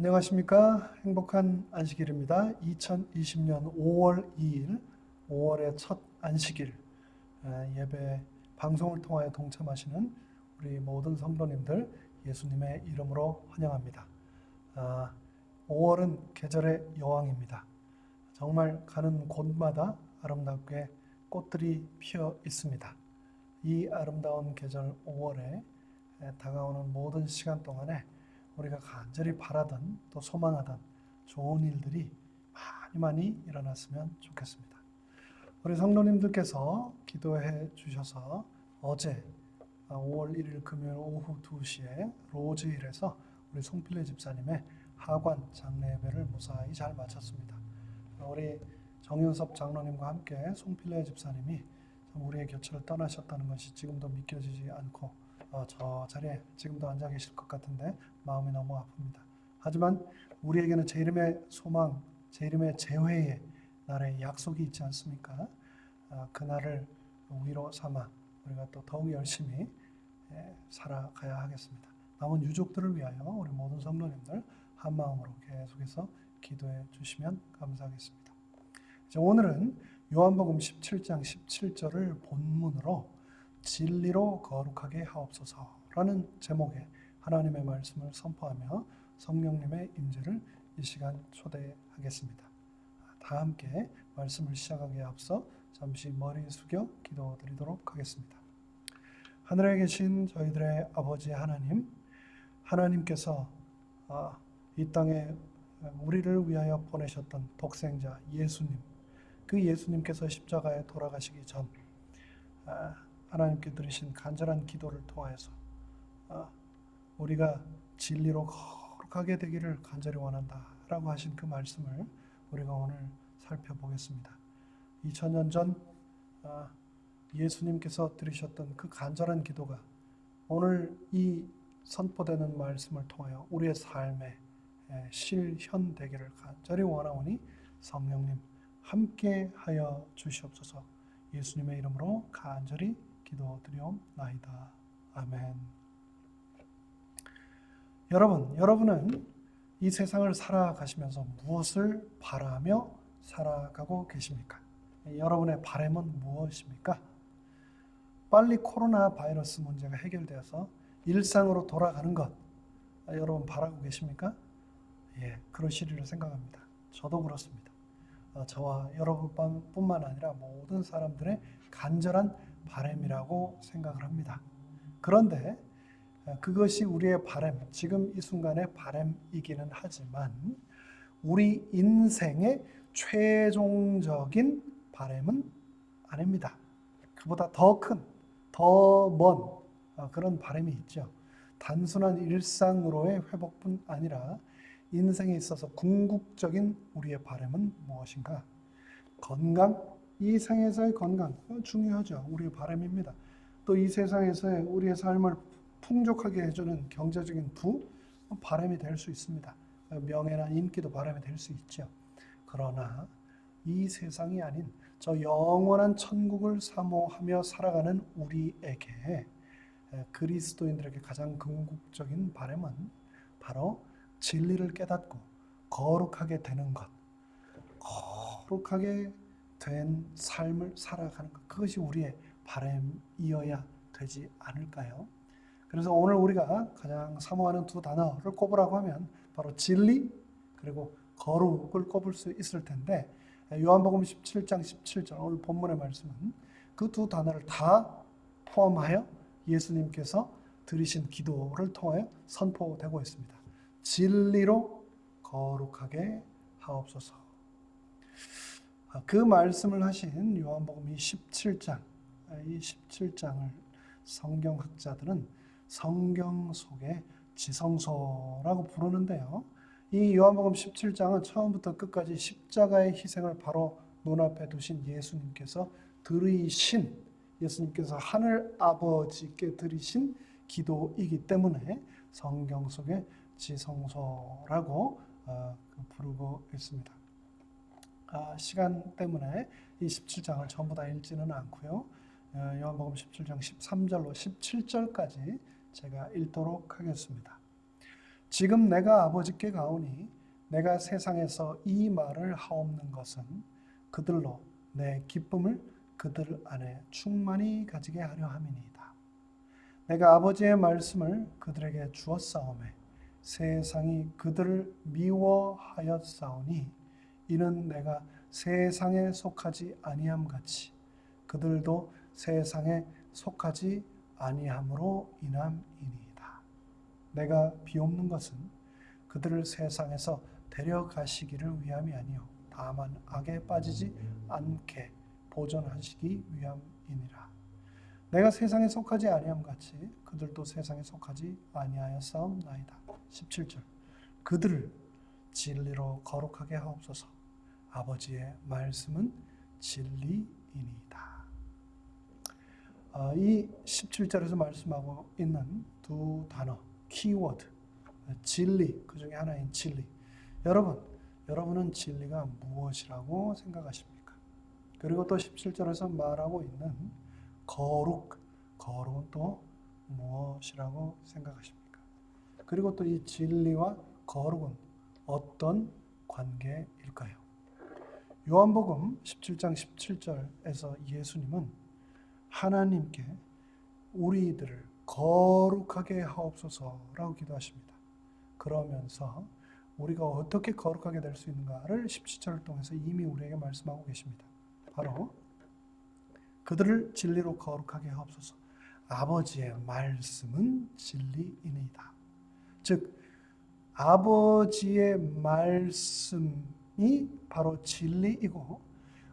안녕하십니까? 행복한 안식일입니다. 2020년 5월 2일, 5월의 첫 안식일 예배 방송을 통하여 동참하시는 우리 모든 성도님들 예수님의 이름으로 환영합니다. 5월은 계절의 여왕입니다. 정말 가는 곳마다 아름답게 꽃들이 피어 있습니다. 이 아름다운 계절 5월에 다가오는 모든 시간 동안에 우리가 간절히 바라던 또 소망하던 좋은 일들이 많이 일어났으면 좋겠습니다. 우리 성도님들께서 기도해 주셔서 어제 5월 1일 금요일 오후 2시에 로즈힐에서 우리 송필래 집사님의 하관 장례 예배를 무사히 잘 마쳤습니다. 우리 정윤섭 장로님과 함께 송필래 집사님이 우리의 곁을 떠나셨다는 것이 지금도 믿겨지지 않고 저 자리에 지금도 앉아 계실 것 같은데 마음이 너무 아픕니다. 하지만 우리에게는 제 이름의 소망, 제 이름의 재회의 날의 약속이 있지 않습니까? 그날을 위로 삼아 우리가 또 더욱 열심히 살아가야 하겠습니다. 남은 유족들을 위하여 우리 모든 성도님들 한 마음으로 계속해서 기도해 주시면 감사하겠습니다. 오늘은 요한복음 17장 17절을 본문으로 진리로 거룩하게 하옵소서라는 제목의 하나님의 말씀을 선포하며 성령님의 임재를 이 시간 초대하겠습니다. 다 함께 말씀을 시작하기에 앞서 잠시 머리 숙여 기도드리도록 하겠습니다. 하늘에 계신 저희들의 아버지 하나님, 하나님께서 이 땅에 우리를 위하여 보내셨던 독생자 예수님, 그 예수님께서 십자가에 돌아가시기 전 하나님께 드리신 간절한 기도를 통하여서 우리가 진리로 거룩하게 되기를 간절히 원한다라고 하신 그 말씀을 우리가 오늘 살펴보겠습니다. 2000년 전 예수님께서 드리셨던 그 간절한 기도가 오늘 이 선포되는 말씀을 통하여 우리의 삶에 실현되기를 간절히 원하오니 성령님 함께하여 주시옵소서. 예수님의 이름으로 간절히 기도드리옵나이다. 아멘. 여러분은 이 세상을 살아가시면서 무엇을 바라며 살아가고 계십니까? 여러분의 바람은 무엇입니까? 빨리 코로나 바이러스 문제가 해결되어서 일상으로 돌아가는 것 여러분 바라고 계십니까? 예, 그러시리라 생각합니다. 저도 그렇습니다. 저와 여러분뿐만 아니라 모든 사람들의 간절한 바람이라고 생각을 합니다. 그런데 그것이 우리의 바람, 지금 이 순간의 바람이기는 하지만 우리 인생의 최종적인 바람은 아닙니다. 그보다 더 큰, 더 먼 그런 바람이 있죠. 단순한 일상으로의 회복뿐 아니라 인생에 있어서 궁극적인 우리의 바람은 무엇인가? 건강, 이 생에서의 건강 중요하죠. 우리의 바람입니다. 또 이 세상에서의 우리의 삶을 풍족하게 해주는 경제적인 부, 바람이 될 수 있습니다. 명예나 인기도 바람이 될 수 있죠. 그러나 이 세상이 아닌 저 영원한 천국을 사모하며 살아가는 우리에게 그리스도인들에게 가장 궁극적인 바람은 바로 진리를 깨닫고 거룩하게 되는 것, 거룩하게 된 삶을 살아가는 것, 그것이 우리의 바람이어야 되지 않을까요? 그래서 오늘 우리가 가장 사모하는 두 단어를 꼽으라고 하면 바로 진리 그리고 거룩을 꼽을 수 있을 텐데 요한복음 17장 17절 오늘 본문의 말씀은 그 두 단어를 다 포함하여 예수님께서 드리신 기도를 통하여 선포되고 있습니다. 진리로 거룩하게 하옵소서. 그 말씀을 하신 요한복음 17장, 이 17장을 성경학자들은 성경 속의 지성소라고 부르는데요. 이 요한복음 17장은 처음부터 끝까지 십자가의 희생을 바로 눈앞에 두신 예수님께서 드리신, 예수님께서 하늘 아버지께 드리신 기도이기 때문에 성경 속의 지성소라고 부르고 있습니다. 시간 때문에 이 17장을 전부 다 읽지는 않고요. 요한복음 17장 13절로 17절까지 제가 읽도록 하겠습니다. 지금 내가 아버지께 가오니 내가 세상에서 이 말을 하옵는 것은 그들로 내 기쁨을 그들 안에 충만히 가지게 하려 함이니이다. 내가 아버지의 말씀을 그들에게 주었사오매 세상이 그들을 미워하였사오니 이는 내가 세상에 속하지 아니함 같이 그들도 세상에 속하지 아니함으로 인함이니이다. 내가 비옵는 것은 그들을 세상에서 데려가시기를 위함이 아니요 다만 악에 빠지지 않게 보존하시기 위함이니라. 내가 세상에 속하지 아니함 같이 그들도 세상에 속하지 아니하였사옵나이다. 17절 그들을 진리로 거룩하게 하옵소서. 아버지의 말씀은 진리이니이다. 이 17절에서 말씀하고 있는 두 단어, 키워드, 진리, 그 중에 하나인 진리. 여러분은 진리가 무엇이라고 생각하십니까? 그리고 또 17절에서 말하고 있는 거룩은 또 무엇이라고 생각하십니까? 그리고 또 이 진리와 거룩은 어떤 관계일까요? 요한복음 17장 17절에서 예수님은 하나님께 우리들을 거룩하게 하옵소서라고 기도하십니다. 그러면서 우리가 어떻게 거룩하게 될 수 있는가를 17절을 통해서 이미 우리에게 말씀하고 계십니다. 바로 그들을 진리로 거룩하게 하옵소서. 아버지의 말씀은 진리이니이다. 즉 아버지의 말씀이 바로 진리이고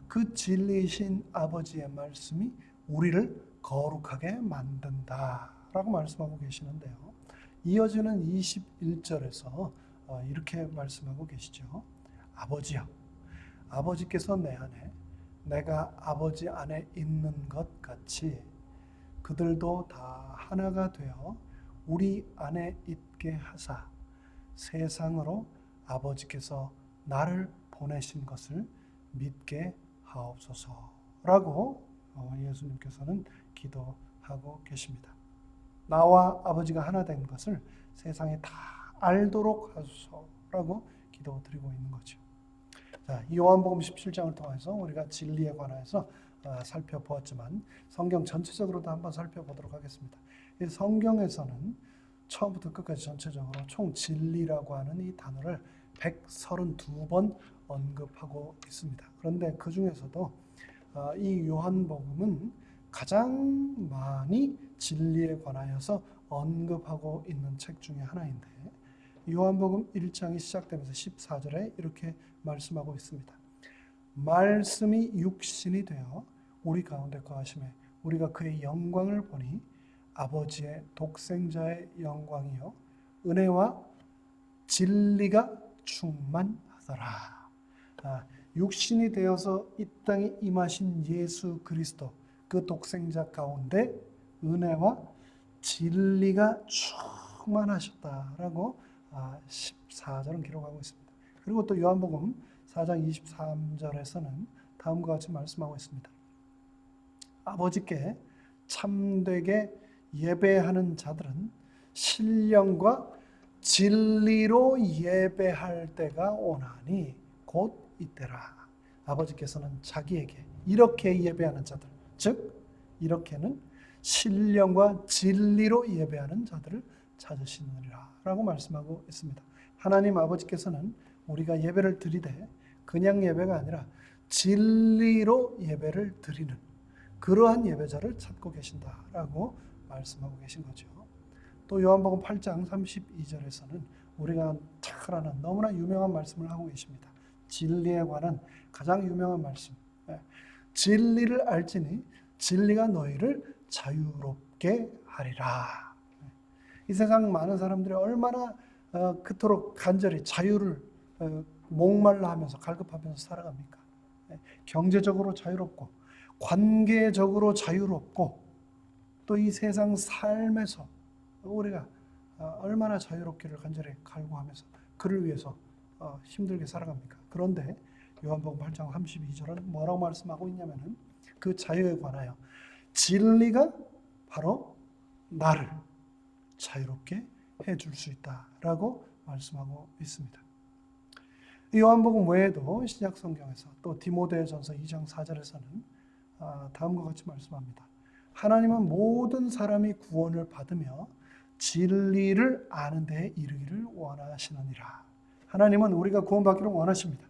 그 진리이신 아버지의 말씀이 우리를 거룩하게 만든다라고 말씀하고 계시는데요. 이어지는 21절에서 이렇게 말씀하고 계시죠. 아버지여, 아버지께서 내 안에 내가 아버지 안에 있는 것 같이 그들도 다 하나가 되어 우리 안에 있게 하사 세상으로 아버지께서 나를 보내신 것을 믿게 하옵소서라고 예수님께서는 기도하고 계십니다. 나와 아버지가 하나 된 것을 세상에 다 알도록 하소서라고 기도드리고 있는 거죠. 자, 요한복음 17장을 통해서 우리가 진리에 관해서 살펴보았지만 성경 전체적으로도 한번 살펴보도록 하겠습니다. 이 성경에서는 처음부터 끝까지 전체적으로 총 진리라고 하는 이 단어를 132번 언급하고 있습니다. 그런데 그 중에서도 이 요한복음은 가장 많이 진리에 관하여서 언급하고 있는 책 중에 하나인데 요한복음 1장이 시작되면서 14절에 이렇게 말씀하고 있습니다. 말씀이 육신이 되어 우리 가운데 거하심에 우리가 그의 영광을 보니 아버지의 독생자의 영광이요 은혜와 진리가 충만하더라. 육신이 되어서 이 땅에 임하신 예수 그리스도 그 독생자 가운데 은혜와 진리가 충만하셨다라고 14절은 기록하고 있습니다. 그리고 또 요한복음 4장 23절에서는 다음과 같이 말씀하고 있습니다. 아버지께 참되게 예배하는 자들은 신령과 진리로 예배할 때가 오나니 곧 이때라. 아버지께서는 자기에게 이렇게 예배하는 자들, 즉 이렇게는 신령과 진리로 예배하는 자들을 찾으시느니라 라고 말씀하고 있습니다. 하나님 아버지께서는 우리가 예배를 드리되 그냥 예배가 아니라 진리로 예배를 드리는 그러한 예배자를 찾고 계신다라고 말씀하고 계신 거죠. 또 요한복음 8장 32절에서는 우리가 잘 아는 너무나 유명한 말씀을 하고 계십니다. 진리에 관한 가장 유명한 말씀. 진리를 알지니 진리가 너희를 자유롭게 하리라. 이 세상 많은 사람들이 얼마나 그토록 간절히 자유를 목말라 하면서 갈급하면서 살아갑니까? 경제적으로 자유롭고 관계적으로 자유롭고 또 이 세상 삶에서 우리가 얼마나 자유롭기를 간절히 갈구하면서 그를 위해서 힘들게 살아갑니까? 그런데 요한복음 8장 32절은 뭐라고 말씀하고 있냐면은 그 자유에 관하여 진리가 바로 나를 자유롭게 해줄 수 있다라고 말씀하고 있습니다. 이 요한복음 외에도 신약 성경에서 또 디모데전서 2장 4절에서는 다음과 같이 말씀합니다. 하나님은 모든 사람이 구원을 받으며 진리를 아는 데에 이르기를 원하시느니라. 하나님은 우리가 구원받기를 원하십니다.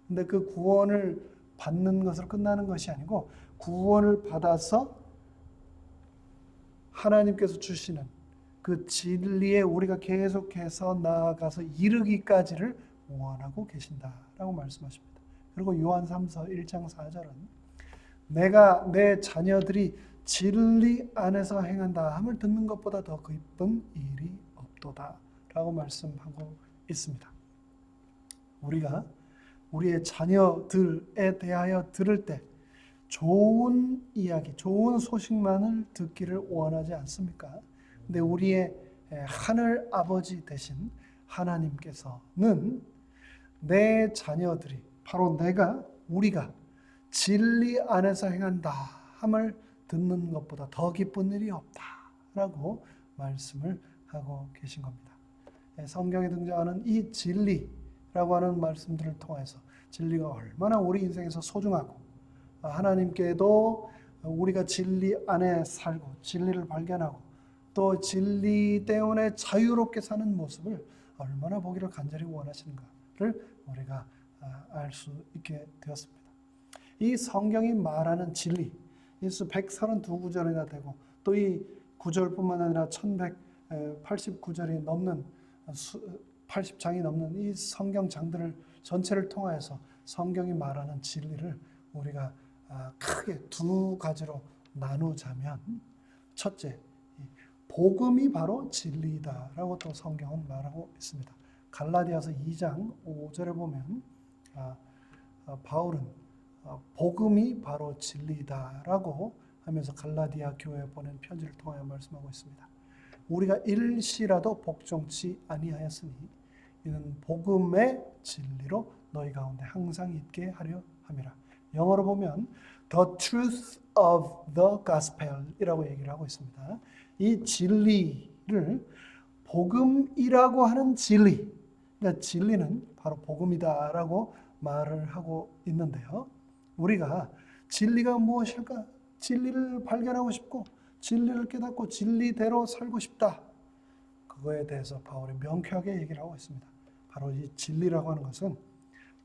근데 그 구원을 받는 것으로 끝나는 것이 아니고 구원을 받아서 하나님께서 주시는 그 진리에 우리가 계속해서 나아가서 이르기까지를 원하고 계신다라고 말씀하십니다. 그리고 요한 3서 1장 4절은 내가 내 자녀들이 진리 안에서 행한다 함을 듣는 것보다 더 기쁜 일이 없도다 라고 말씀하고 있습니다. 우리가 우리의 자녀들에 대하여 들을 때 좋은 이야기, 좋은 소식만을 듣기를 원하지 않습니까? 근데 우리의 하늘 아버지 되신 하나님께서는 내 자녀들이 바로 우리가 진리 안에서 행한다 함을 듣는 것보다 더 기쁜 일이 없다라고 말씀을 하고 계신 겁니다. 성경에 등장하는 이 진리라고 하는 말씀들을 통해서 진리가 얼마나 우리 인생에서 소중하고 하나님께도 우리가 진리 안에 살고 진리를 발견하고 또 진리 때문에 자유롭게 사는 모습을 얼마나 보기를 간절히 원하시는가를 우리가 알 수 있게 되었습니다. 이 성경이 말하는 진리, 예수 132구절이나 되고 또 이 구절뿐만 아니라 1189절이 넘는 80장이 넘는 이 성경장들을 전체를 통하여서 성경이 말하는 진리를 우리가 크게 두 가지로 나누자면 첫째, 복음이 바로 진리이다라고 또 성경은 말하고 있습니다. 갈라디아서 2장 5절에 보면 바울은 복음이 바로 진리이다라고 하면서 갈라디아 교회에 보낸 편지를 통하여 말씀하고 있습니다. 우리가 일시라도 복종치 아니하였으니 이는 복음의 진리로 너희 가운데 항상 있게 하려 함이라. 영어로 보면 The truth of the gospel 이라고 얘기를 하고 있습니다. 이 진리를 복음이라고 하는 진리, 그러니까 진리는 바로 복음이다라고 말을 하고 있는데요. 우리가 진리가 무엇일까? 진리를 발견하고 싶고 진리를 깨닫고 진리대로 살고 싶다. 그거에 대해서 바울이 명쾌하게 얘기를 하고 있습니다. 바로 이 진리라고 하는 것은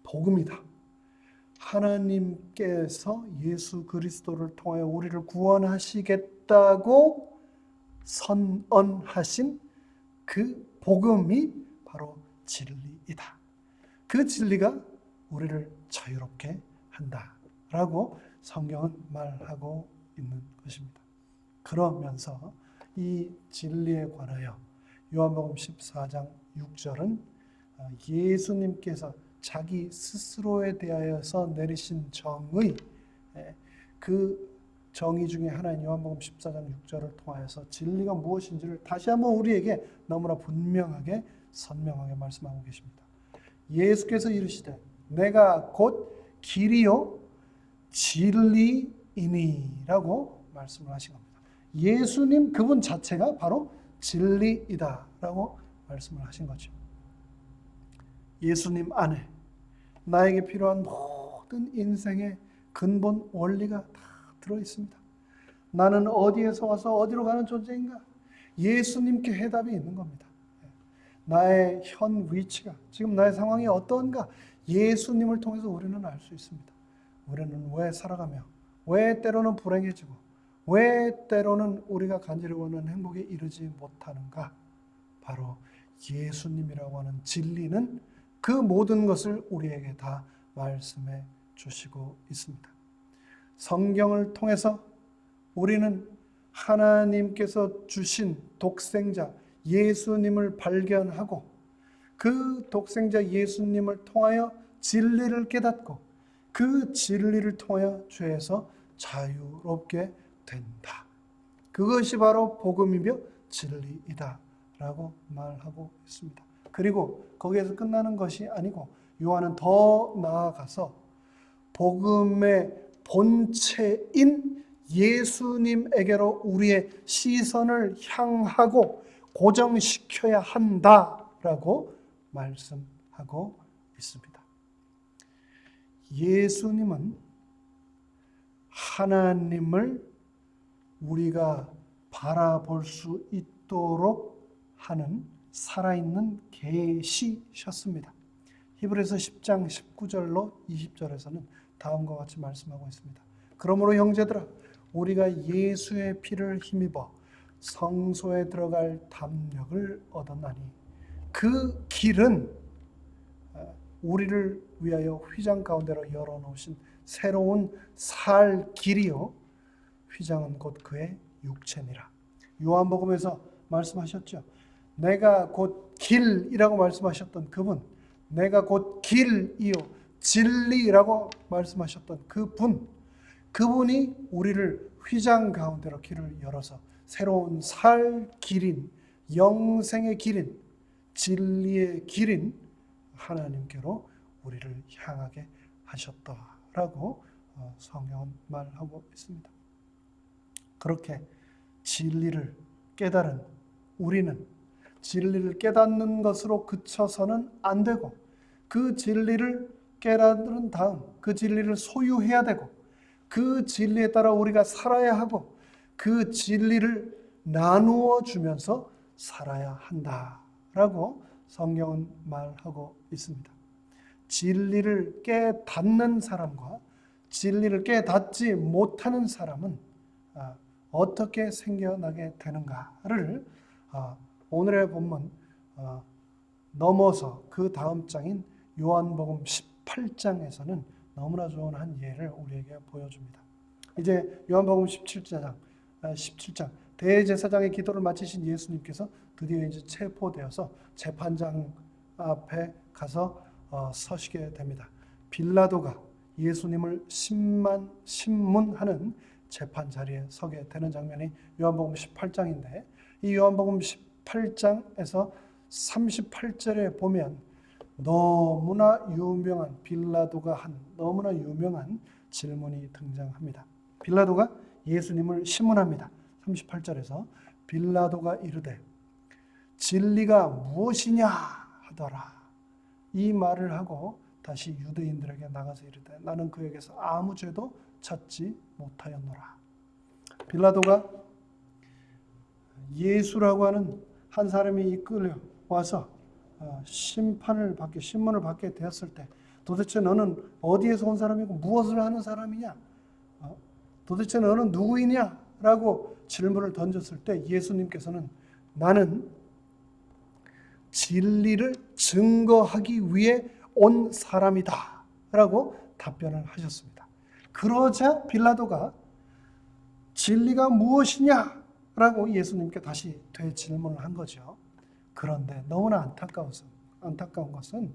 복음이다. 하나님께서 예수 그리스도를 통하여 우리를 구원하시겠다고 선언하신 그 복음이 바로 진리이다. 그 진리가 우리를 자유롭게 한다라고 성경은 말하고 있는 것입니다. 그러면서 이 진리에 관하여 요한복음 14장 6절은 예수님께서 자기 스스로에 대하여서 내리신 정의, 그 정의 중에 하나인 요한복음 14장 6절을 통하여서 진리가 무엇인지를 다시 한번 우리에게 너무나 분명하게 선명하게 말씀하고 계십니다. 예수께서 이르시되 내가 곧 길이요 진리이니라고 말씀을 하신 겁니다. 예수님 그분 자체가 바로 진리이다라고 말씀을 하신 거죠. 예수님 안에 나에게 필요한 모든 인생의 근본 원리가 다 들어있습니다. 나는 어디에서 와서 어디로 가는 존재인가? 예수님께 해답이 있는 겁니다. 나의 현 위치가, 지금 나의 상황이 어떤가? 예수님을 통해서 우리는 알 수 있습니다. 우리는 왜 살아가며, 왜 때로는 불행해지고, 왜 때로는 우리가 간절히 원하는 행복에 이르지 못하는가? 바로 예수님이라고 하는 진리는 그 모든 것을 우리에게 다 말씀해 주시고 있습니다. 성경을 통해서 우리는 하나님께서 주신 독생자 예수님을 발견하고 그 독생자 예수님을 통하여 진리를 깨닫고 그 진리를 통하여 죄에서 자유롭게 된다. 그것이 바로 복음이며 진리이다 라고 말하고 있습니다. 그리고 거기에서 끝나는 것이 아니고 요한은 더 나아가서 복음의 본체인 예수님에게로 우리의 시선을 향하고 고정시켜야 한다라고 말씀하고 있습니다. 예수님은 하나님을 우리가 바라볼 수 있도록 하는 살아있는 계시셨습니다. 히브리서 10장 19절로 20절에서는 다음과 같이 말씀하고 있습니다. 그러므로 형제들아 우리가 예수의 피를 힘입어 성소에 들어갈 담력을 얻었나니 그 길은 우리를 위하여 휘장 가운데로 열어놓으신 새로운 살 길이요 휘장은 곧 그의 육체니라. 요한복음에서 말씀하셨죠. 내가 곧 길이라고 말씀하셨던 그분, 내가 곧 길이요 진리라고 말씀하셨던 그분이 우리를 휘장 가운데로 길을 열어서 새로운 살 길인, 영생의 길인, 진리의 길인 하나님께로 우리를 향하게 하셨다라고 성경은 말하고 있습니다. 그렇게 진리를 깨달은 우리는 진리를 깨닫는 것으로 그쳐서는 안 되고 그 진리를 깨달은 다음 그 진리를 소유해야 되고 그 진리에 따라 우리가 살아야 하고 그 진리를 나누어 주면서 살아야 한다라고 성경은 말하고 있습니다. 진리를 깨닫는 사람과 진리를 깨닫지 못하는 사람은 어떻게 생겨나게 되는가를 오늘의 본문 넘어서 그 다음 장인 요한복음 18장에서는 너무나 좋은 한 예를 우리에게 보여줍니다. 이제 요한복음 17장 대제사장의 기도를 마치신 예수님께서 드디어 이제 체포되어서 재판장 앞에 가서 서시게 됩니다. 빌라도가 예수님을 신문하는 재판 자리에 서게 되는 장면이 요한복음 18장인데 이 요한복음 18장에서 38절에 보면 너무나 유명한 빌라도가 한 너무나 유명한 질문이 등장합니다. 빌라도가 예수님을 신문합니다. 38절에서 빌라도가 이르되 진리가 무엇이냐 하더라. 이 말을 하고 다시 유대인들에게 나가서 이르되 나는 그에게서 아무 죄도 찾지 못하였노라. 빌라도가 예수라고 하는 한 사람이 이끌려 와서 신문을 받게 되었을 때 도대체 너는 어디에서 온 사람이고 무엇을 하는 사람이냐? 도대체 너는 누구이냐? 라고 질문을 던졌을 때 예수님께서는 나는 진리를 증거하기 위해 온 사람이다 라고 답변을 하셨습니다. 그러자 빌라도가 진리가 무엇이냐? 라고 예수님께 다시 되질문을 한 거죠. 그런데 너무나 안타까운 것은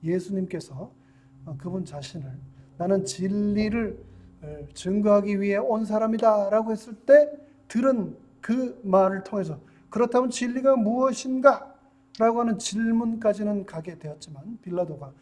예수님께서 그분 자신을 나는 진리를 증거하기 위해 온 사람이다 라고 했을 때 들은 그 말을 통해서 그렇다면 진리가 무엇인가? 라고 하는 질문까지는 가게 되었지만 빌라도가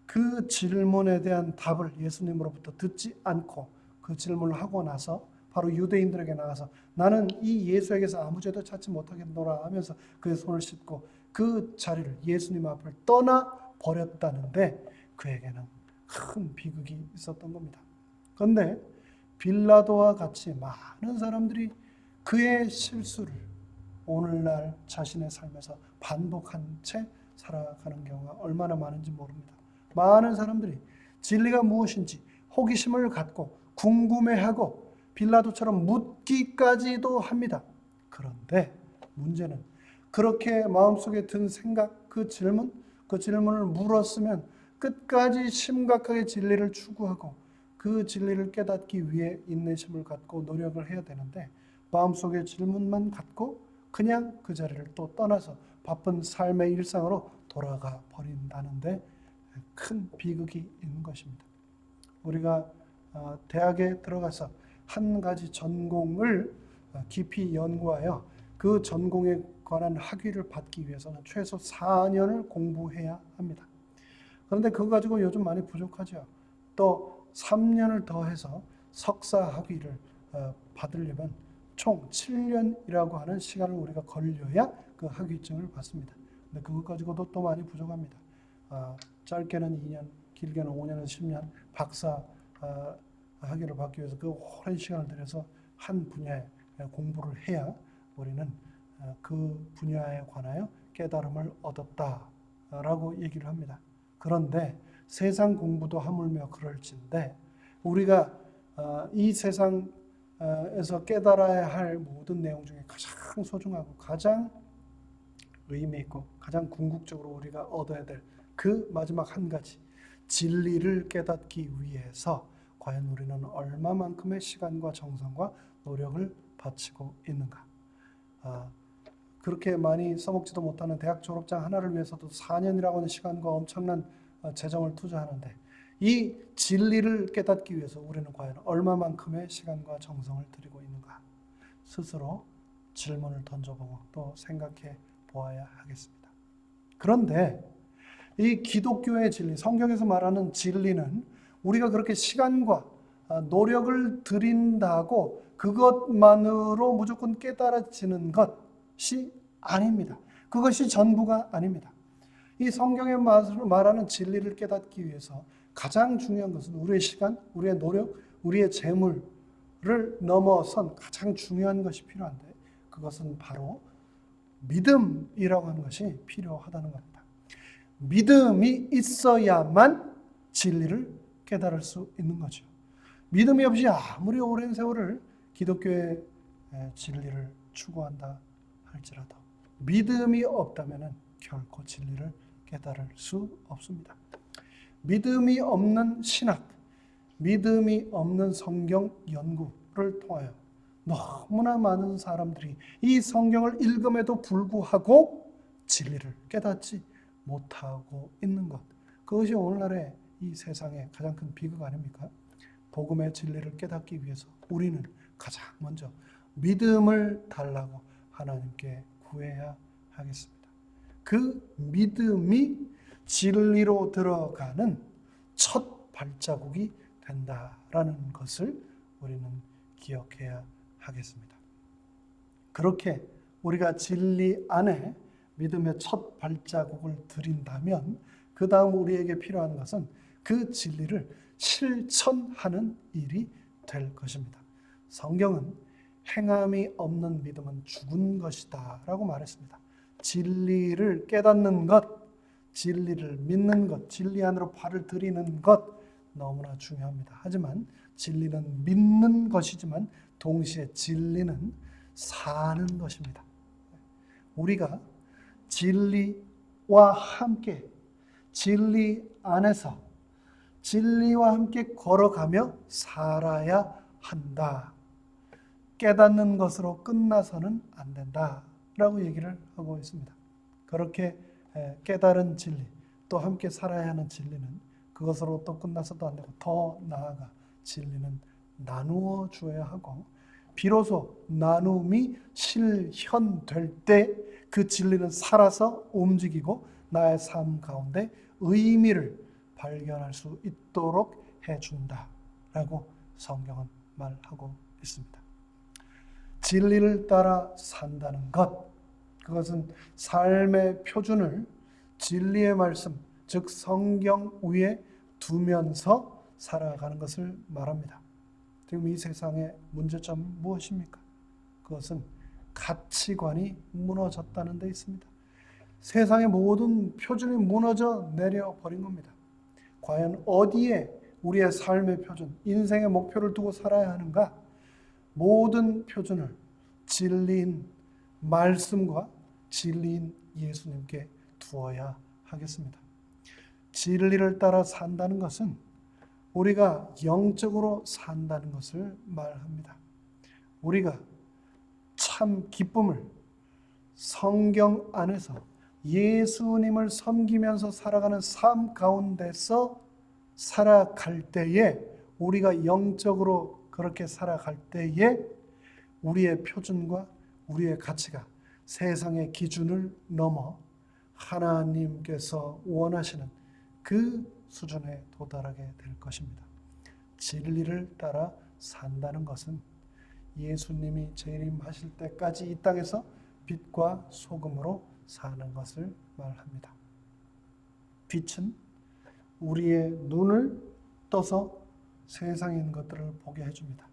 그 질문에 대한 답을 예수님으로부터 듣지 않고 그 질문을 하고 나서 바로 유대인들에게 나가서 나는 이 예수에게서 아무 죄도 찾지 못하겠노라 하면서 그의 손을 씻고 그 자리를 예수님 앞을 떠나 버렸다는데 그에게는 큰 비극이 있었던 겁니다. 그런데 빌라도와 같이 많은 사람들이 그의 실수를 오늘날 자신의 삶에서 반복한 채 살아가는 경우가 얼마나 많은지 모릅니다. 많은 사람들이 진리가 무엇인지 호기심을 갖고 궁금해하고 빌라도처럼 묻기까지도 합니다. 그런데 문제는 그렇게 마음속에 든 생각, 그 질문을 물었으면 끝까지 심각하게 진리를 추구하고 그 진리를 깨닫기 위해 인내심을 갖고 노력을 해야 되는데 마음속에 질문만 갖고 그냥 그 자리를 또 떠나서 바쁜 삶의 일상으로 돌아가 버린다는데 큰 비극이 있는 것입니다. 우리가 대학에 들어가서 한 가지 전공을 깊이 연구하여 그 전공에 관한 학위를 받기 위해서는 최소 4년을 공부해야 합니다. 그런데 그거 가지고 요즘 많이 부족하죠. 또 3년을 더해서 석사 학위를 받으려면 총 7년이라고 하는 시간을 우리가 걸려야 그 학위증을 받습니다. 근데 그것 가지고도 또 많이 부족합니다. 짧게는 2년, 길게는 5년에서 10년 박사 학위를 받기 위해서 그 오랜 시간을 들여서 한 분야에 공부를 해야 우리는 그 분야에 관하여 깨달음을 얻었다라고 얘기를 합니다. 그런데 세상 공부도 하물며 그럴진데 우리가 이 세상에서 깨달아야 할 모든 내용 중에 가장 소중하고 가장 의미 있고 가장 궁극적으로 우리가 얻어야 될 그 마지막 한 가지 진리를 깨닫기 위해서 과연 우리는 얼마만큼의 시간과 정성과 노력을 바치고 있는가. 그렇게 많이 써먹지도 못하는 대학 졸업장 하나를 위해서도 4년이라고 하는 시간과 엄청난 재정을 투자하는데 이 진리를 깨닫기 위해서 우리는 과연 얼마만큼의 시간과 정성을 들이고 있는가. 스스로 질문을 던져보고 또 생각해 보아야 하겠습니다. 그런데 이 기독교의 진리, 성경에서 말하는 진리는 우리가 그렇게 시간과 노력을 들인다고 그것만으로 무조건 깨달아지는 것이 아닙니다. 그것이 전부가 아닙니다. 이 성경에 말하는 진리를 깨닫기 위해서 가장 중요한 것은 우리의 시간, 우리의 노력, 우리의 재물을 넘어선 가장 중요한 것이 필요한데 그것은 바로 믿음이라고 하는 것이 필요하다는 겁니다. 믿음이 있어야만 진리를 깨달을 수 있는 거죠. 믿음이 없이 아무리 오랜 세월을 기독교의 진리를 추구한다 할지라도 믿음이 없다면 결코 진리를 깨달을 수 없습니다. 믿음이 없는 신학, 믿음이 없는 성경 연구를 통하여 너무나 많은 사람들이 이 성경을 읽음에도 불구하고 진리를 깨닫지 못하고 있는 것. 그것이 오늘날의 이 세상의 가장 큰 비극 아닙니까? 복음의 진리를 깨닫기 위해서 우리는 가장 먼저 믿음을 달라고 하나님께 구해야 하겠습니다. 그 믿음이 진리로 들어가는 첫 발자국이 된다라는 것을 우리는 기억해야 하겠습니다. 그렇게 우리가 진리 안에 믿음의 첫 발자국을 들인다면 그 다음 우리에게 필요한 것은 그 진리를 실천하는 일이 될 것입니다. 성경은 행함이 없는 믿음은 죽은 것이다 라고 말했습니다. 진리를 깨닫는 것, 진리를 믿는 것, 진리 안으로 발을 들이는 것 너무나 중요합니다. 하지만 진리는 믿는 것이지만 동시에 진리는 사는 것입니다. 우리가 진리와 함께 진리 안에서 진리와 함께 걸어가며 살아야 한다. 깨닫는 것으로 끝나서는 안 된다라고 얘기를 하고 있습니다. 그렇게 깨달은 진리, 또 함께 살아야 하는 진리는 그것으로 또 끝나서도 안 되고 더 나아가 진리는 나누어 주어야 하고 비로소 나눔이 실현될 때 그 진리는 살아서 움직이고 나의 삶 가운데 의미를 발견할 수 있도록 해준다라고 성경은 말하고 있습니다. 진리를 따라 산다는 것, 그것은 삶의 표준을 진리의 말씀, 즉 성경 위에 두면서 살아가는 것을 말합니다. 지금 이 세상의 문제점은 무엇입니까? 그것은 가치관이 무너졌다는 데 있습니다. 세상의 모든 표준이 무너져 내려버린 겁니다. 과연 어디에 우리의 삶의 표준, 인생의 목표를 두고 살아야 하는가? 모든 표준을 진리인 말씀과 진리인 예수님께 두어야 하겠습니다. 진리를 따라 산다는 것은 우리가 영적으로 산다는 것을 말합니다. 우리가 참 기쁨을 성경 안에서 예수님을 섬기면서 살아가는 삶 가운데서 살아갈 때에 우리가 영적으로 그렇게 살아갈 때에 우리의 표준과 우리의 가치가 세상의 기준을 넘어 하나님께서 원하시는 그 수준에 도달하게 될 것입니다. 진리를 따라 산다는 것은 예수님이 재림하실 때까지 이 땅에서 빛과 소금으로 사는 것을 말합니다. 빛은 우리의 눈을 떠서 세상에 있는 것들을 보게 해줍니다.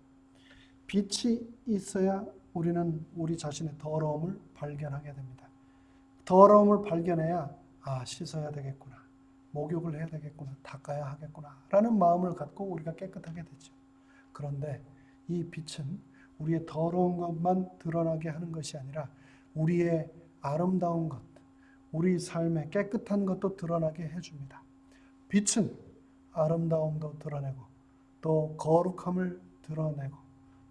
빛이 있어야 우리는 우리 자신의 더러움을 발견하게 됩니다. 더러움을 발견해야 씻어야 되겠구나, 목욕을 해야 되겠구나, 닦아야 하겠구나 라는 마음을 갖고 우리가 깨끗하게 되죠. 그런데 이 빛은 우리의 더러운 것만 드러나게 하는 것이 아니라 우리의 아름다운 것, 우리 삶의 깨끗한 것도 드러나게 해줍니다. 빛은 아름다움도 드러내고 또 거룩함을 드러내고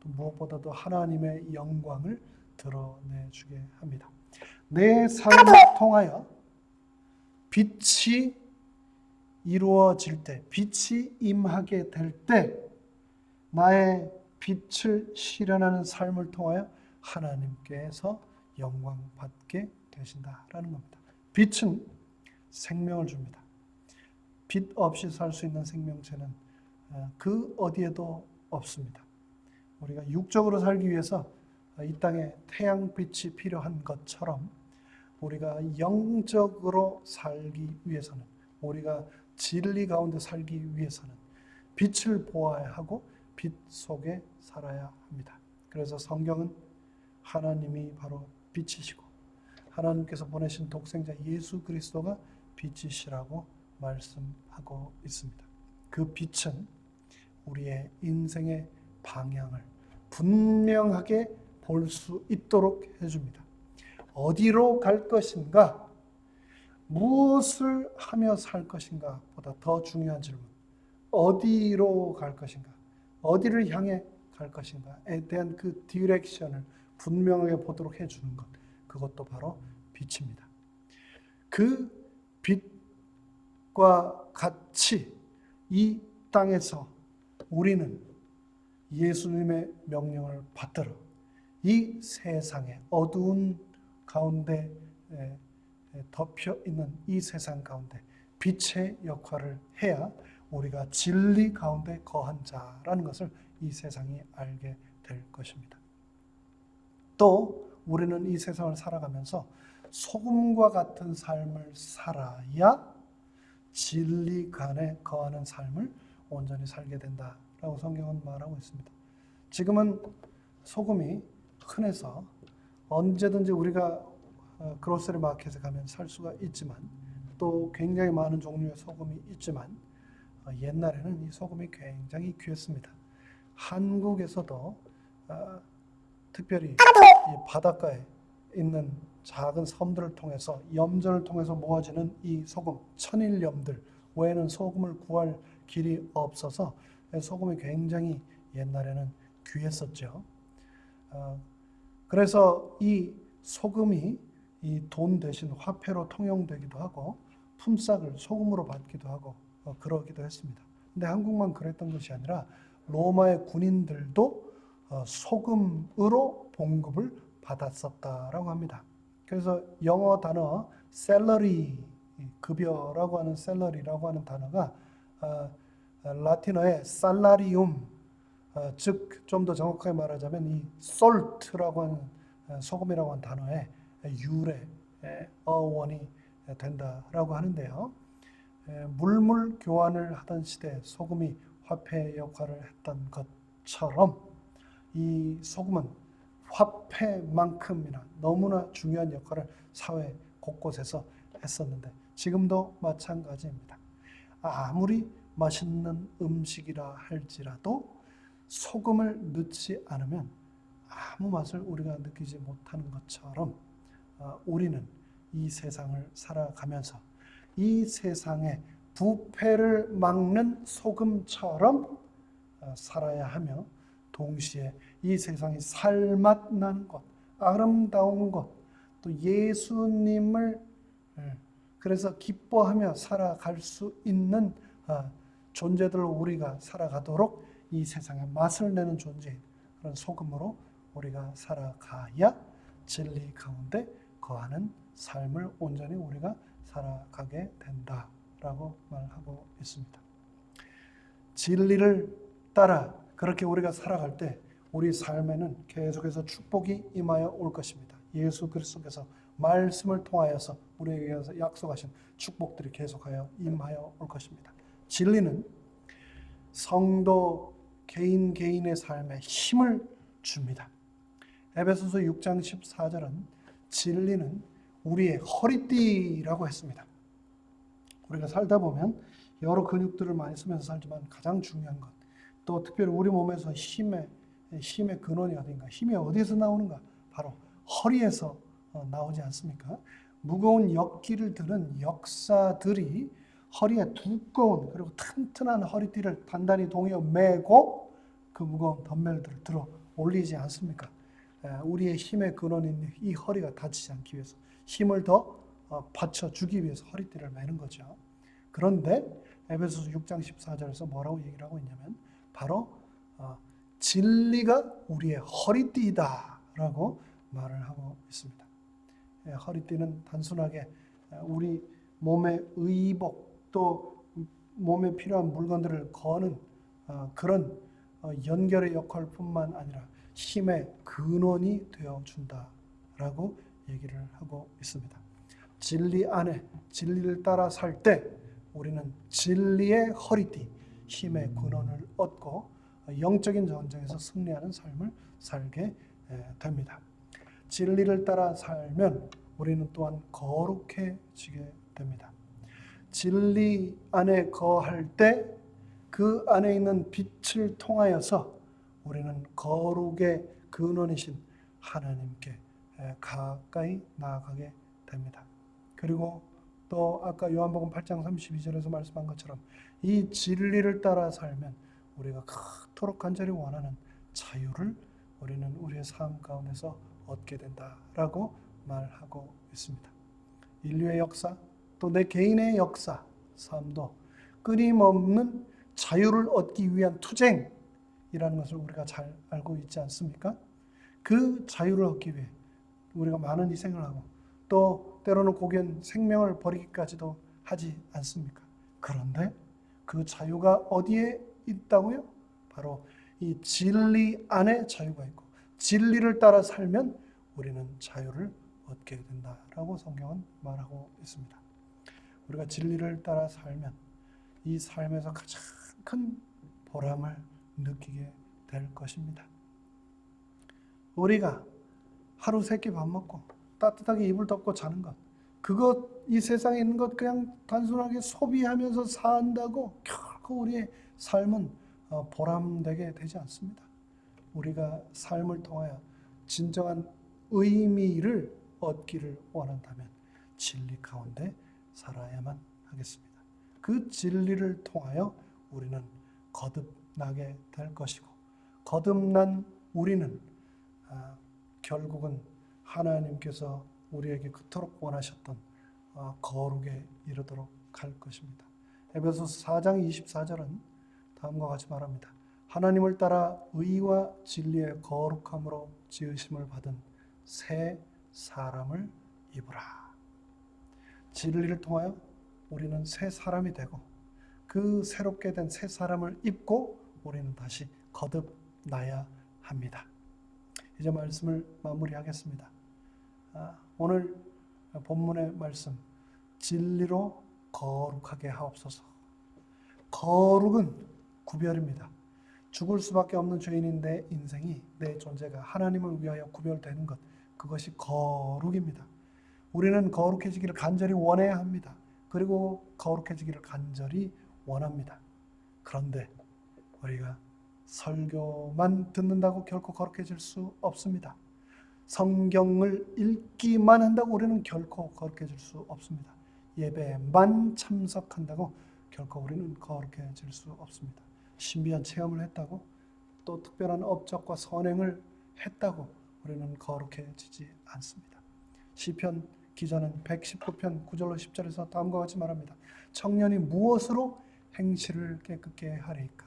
또 무엇보다도 하나님의 영광을 드러내주게 합니다. 내 삶을 통하여 빛이 이루어질 때, 빛이 임하게 될 때 나의 빛을 실현하는 삶을 통하여 하나님께서 영광 받게 되신다라는 겁니다. 빛은 생명을 줍니다. 빛 없이 살 수 있는 생명체는 그 어디에도 없습니다. 우리가 육적으로 살기 위해서 이 땅에 태양빛이 필요한 것처럼 우리가 영적으로 살기 위해서는, 우리가 진리 가운데 살기 위해서는 빛을 보아야 하고 빛 속에 살아야 합니다. 그래서 성경은 하나님이 바로 빛이시고 하나님께서 보내신 독생자 예수 그리스도가 빛이시라고 말씀하고 있습니다. 그 빛은 우리의 인생의 방향을 분명하게 볼 수 있도록 해줍니다. 어디로 갈 것인가, 무엇을 하며 살 것인가 보다 더 중요한 질문, 어디로 갈 것인가, 어디를 향해 갈 것인가에 대한 그 디렉션을 분명하게 보도록 해주는 것, 그것도 바로 빛입니다. 그 빛과 같이 이 땅에서 우리는 예수님의 명령을 받들어 이 세상의 어두운 가운데 덮여 있는 이 세상 가운데 빛의 역할을 해야 우리가 진리 가운데 거한 자라는 것을 이 세상이 알게 될 것입니다. 또 우리는 이 세상을 살아가면서 소금과 같은 삶을 살아야 진리 간에 거하는 삶을 온전히 살게 된다라고 성경은 말하고 있습니다. 지금은 소금이 흔해서 언제든지 우리가 그로서리 마켓에 가면 살 수가 있지만, 또 굉장히 많은 종류의 소금이 있지만 옛날에는 이 소금이 굉장히 귀했습니다. 한국에서도 특별히 이 바닷가에 있는 작은 섬들을 통해서, 염전을 통해서 모아지는 이 소금, 천일염들 외에는 소금을 구할 길이 없어서 소금이 굉장히 옛날에는 귀했었죠. 그래서 이 소금이 이 돈 대신 화폐로 통용되기도 하고 품삯을 소금으로 받기도 하고 그러기도 했습니다. 근데 한국만 그랬던 것이 아니라 로마의 군인들도 소금으로 봉급을 받았었다라고 합니다. 그래서 영어 단어 셀러리, 급여라고 하는 셀러리라고 하는 단어가 라틴어의 살라리움, 즉 좀 더 정확하게 말하자면 이 솔트라고 하는 소금이라고 하는 단어의 유래, 어원이 된다라고 하는데요. 물물 교환을 하던 시대에 소금이 화폐 역할을 했던 것처럼 이 소금은 화폐만큼이나 너무나 중요한 역할을 사회 곳곳에서 했었는데 지금도 마찬가지입니다. 아무리 맛있는 음식이라 할지라도 소금을 넣지 않으면 아무 맛을 우리가 느끼지 못하는 것처럼 우리는 이 세상을 살아가면서 이 세상의 부패를 막는 소금처럼 살아야 하며, 동시에 이 세상이 살맛 나는 것, 아름다운 것, 또 예수님을 그래서 기뻐하며 살아갈 수 있는 존재들로 우리가 살아가도록 이 세상에 맛을 내는 존재인 그런 소금으로 우리가 살아가야 진리 가운데 거하는 삶을 온전히 우리가 살아가게 된다라고 말하고 있습니다. 진리를 따라 그렇게 우리가 살아갈 때 우리 삶에는 계속해서 축복이 임하여 올 것입니다. 예수 그리스도께서 말씀을 통하여서 우리에게 약속하신 축복들이 계속하여 임하여 올 것입니다. 진리는 성도 개인의 삶에 힘을 줍니다. 에베소서 6장 14절은 진리는 우리의 허리띠라고 했습니다. 우리가 살다 보면 여러 근육들을 많이 쓰면서 살지만 가장 중요한 것, 또 특별히 우리 몸에서 힘의 근원이 어딘가, 힘이 어디서 나오는가? 바로 허리에서 나오지 않습니까? 무거운 역기를 드는 역사들이 허리에 두꺼운 그리고 튼튼한 허리띠를 단단히 동여 매고 그 무거운 덤벨들을 들어 올리지 않습니까? 우리의 힘의 근원인 이 허리가 다치지 않기 위해서 힘을 더 받쳐주기 위해서 허리띠를 매는 거죠. 그런데 에베소서 6장 14절에서 뭐라고 얘기를 하고 있냐면 바로 진리가 우리의 허리띠다라고 말을 하고 있습니다. 허리띠는 단순하게 우리 몸의 의복 또 몸에 필요한 물건들을 거는 그런 연결의 역할뿐만 아니라 힘의 근원이 되어준다라고 얘기를 하고 있습니다. 진리 안에 진리를 따라 살 때 우리는 진리의 허리띠, 힘의 근원을 얻고 영적인 전쟁에서 승리하는 삶을 살게 됩니다. 진리를 따라 살면 우리는 또한 거룩해지게 됩니다. 진리 안에 거할 때 그 안에 있는 빛을 통하여서 우리는 거룩의 근원이신 하나님께 가까이 나아가게 됩니다. 그리고 또 아까 요한복음 8장 32절에서 말씀한 것처럼 이 진리를 따라 살면 우리가 그토록 간절히 원하는 자유를 우리는 우리의 삶 가운데서 얻게 된다라고 말하고 있습니다. 인류의 역사 또 내 개인의 역사 삶도 끊임없는 자유를 얻기 위한 투쟁이라는 것을 우리가 잘 알고 있지 않습니까? 그 자유를 얻기 위해 우리가 많은 희생을 하고 또 때로는 고귀한 생명을 버리기까지도 하지 않습니까? 그런데 그 자유가 어디에 있다고요? 바로 이 진리 안에 자유가 있고 진리를 따라 살면 우리는 자유를 얻게 된다라고 성경은 말하고 있습니다. 우리가 진리를 따라 살면 이 삶에서 가장 큰 보람을 느끼게 될 것입니다. 우리가 하루 세 끼 밥 먹고 따뜻하게 이불 덮고 자는 것, 그것 이 세상에 있는 것 그냥 단순하게 소비하면서 산다고 결코 우리의 삶은 보람되게 되지 않습니다. 우리가 삶을 통하여 진정한 의미를 얻기를 원한다면 진리 가운데 살아야만 하겠습니다. 그 진리를 통하여 우리는 거듭나게 될 것이고 거듭난 우리는 결국은 하나님께서 우리에게 그토록 원하셨던 거룩에 이르도록 할 것입니다. 에베소서 4장 24절은 다음과 같이 말합니다. 하나님을 따라 의와 진리의 거룩함으로 지으심을 받은 새 사람을 입으라. 진리를 통하여 우리는 새 사람이 되고 그 새롭게 된 새 사람을 입고 우리는 다시 거듭나야 합니다. 이제 말씀을 마무리하겠습니다. 오늘 본문의 말씀, 진리로 거룩하게 하옵소서. 거룩은 구별입니다. 죽을 수밖에 없는 죄인인 내 인생이, 내 존재가 하나님을 위하여 구별되는 것, 그것이 거룩입니다. 우리는 거룩해지기를 간절히 원해야 합니다. 그리고 거룩해지기를 간절히 원합니다. 그런데 우리가 설교만 듣는다고 결코 거룩해질 수 없습니다. 성경을 읽기만 한다고 우리는 결코 거룩해질 수 없습니다. 예배만 참석한다고 결코 우리는 거룩해질 수 없습니다. 신비한 체험을 했다고 또 특별한 업적과 선행을 했다고 우리는 거룩해지지 않습니다. 시편 기자는 119편 9절로 10절에서 다음과 같이 말합니다. 청년이 무엇으로 행실을 깨끗게 하리까?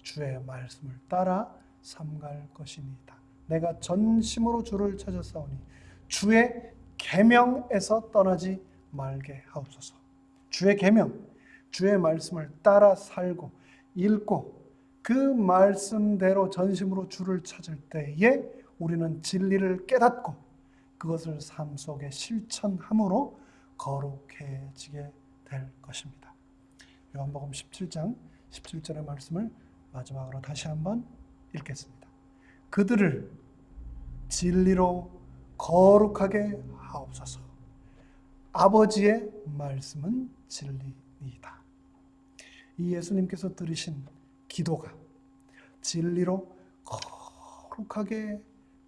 주의 말씀을 따라 삼갈 것이니이다. 내가 전심으로 주를 찾았사오니 주의 계명에서 떠나지 말게 하옵소서. 주의 계명, 주의 말씀을 따라 살고 읽고 그 말씀대로 전심으로 주를 찾을 때에 우리는 진리를 깨닫고 그것을 삶 속에 실천함으로 거룩해지게 될 것입니다. 요한복음 17장 17절의 말씀을 마지막으로 다시 한번 읽겠습니다. 그들을 진리로 거룩하게 하옵소서. 아버지의 말씀은 진리이다. 이 예수님께서 들으신 기도가 진리로 거룩하게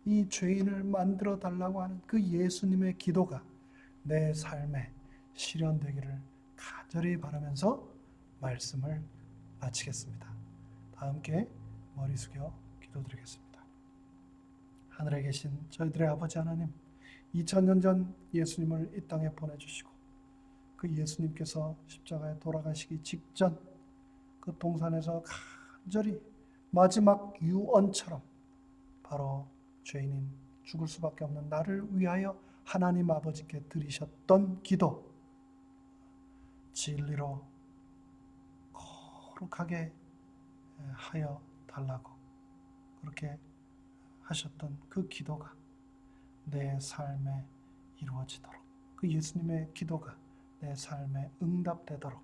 이 죄인을 만들어 달라고 하는 그 예수님의 기도가 내 삶에 실현되기를 간절히 바라면서 말씀을 마치겠습니다. 다 함께 머리 숙여 기도드리겠습니다. 하늘에 계신 저희들의 아버지 하나님, 2000년 전 예수님을 이 땅에 보내주시고 그 예수님께서 십자가에 돌아가시기 직전 그 동산에서 간절히 마지막 유언처럼 바로 죄인인 죽을 수밖에 없는 나를 위하여 하나님 아버지께 드리셨던 기도, 진리로 거룩하게 하여 달라고 그렇게 하셨던 그 기도가 내 삶에 이루어지도록, 그 예수님의 기도가 내 삶에 응답되도록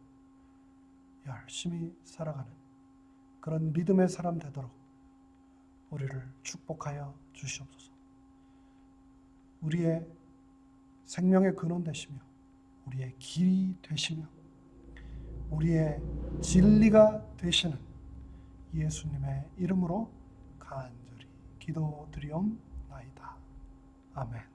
열심히 살아가는 그런 믿음의 사람 되도록 우리를 축복하여 주시옵소서. 우리의 생명의 근원 되시며 우리의 길이 되시며 우리의 진리가 되시는 예수님의 이름으로 간절히 기도드리옵나이다. 아멘.